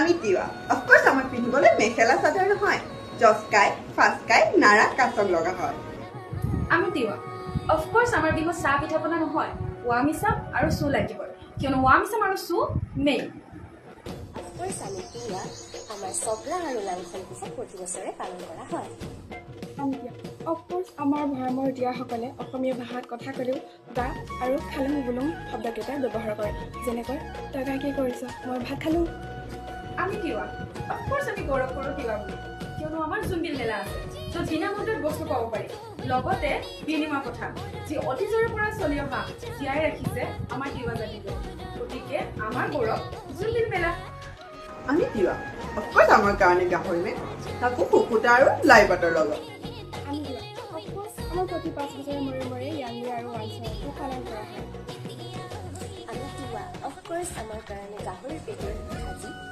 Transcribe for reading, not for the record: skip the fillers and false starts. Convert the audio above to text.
আমি তিৱা অফক'ৰ্চ আমাৰ পিন্ধিবলৈ মেখেলা চাদৰ নহয় জস্কাই ফাস্কাই নাৰা কাচক লগা হয় আমি তিৱা অফক'ৰ্চ আমাৰ বিহুত চাহ পিঠা পনা নহয় ৱা মিছাম আৰু চু লাগিবই কিয়নো ৱা মিছাম আৰু চু মেইন অফক'ৰ্চ আমি তিৱা আমাৰ চবৰা আৰু লাংখন পিঠা প্ৰতি বছৰে পালন কৰা হয় অফক'ৰ্চ আমাৰ ভৈয়ামৰ দিয়াসকলে অসমীয়া ভাষাত কথা ক'লেও গা আৰু খালুং বুলুং শব্দকেইটা ব্যৱহাৰ কৰে যেনেকৈ তই গা কি কৰিছ মই ভাত খালোঁ আমি তিৱা অফক'ৰ্চ আমি গৌৰৱ কৰোঁ তিৱা বুলি কিয়নো আমাৰ জোনবিল মেলা আছে য'ত বিনামূল্যত বস্তু পাব পাৰি লগতে বিনিময় কথা যি অতীজৰে পৰা চলি অহা জীয়াই ৰাখিছে আমাৰ তিৱা জাতিটোৱে গতিকে আমাৰ গৌৰৱ জোনবিল মেলা আমি তিৱা অফক'ৰ্চ আমাৰ কাৰণে গাহৰি মে তাকো শুকুতা আৰু লাই পাতৰ লগত আমি দিওঁ অফক'ৰ্চ আমাৰ প্ৰতি 5 বছৰে মূৰে মূৰে য়াংলি আৰু ৱানছৰটো পালন কৰা হয় আমি তিৱা অফক'ৰ্চ আমাৰ কাৰণে গাহৰি পেটুৰ ভাজি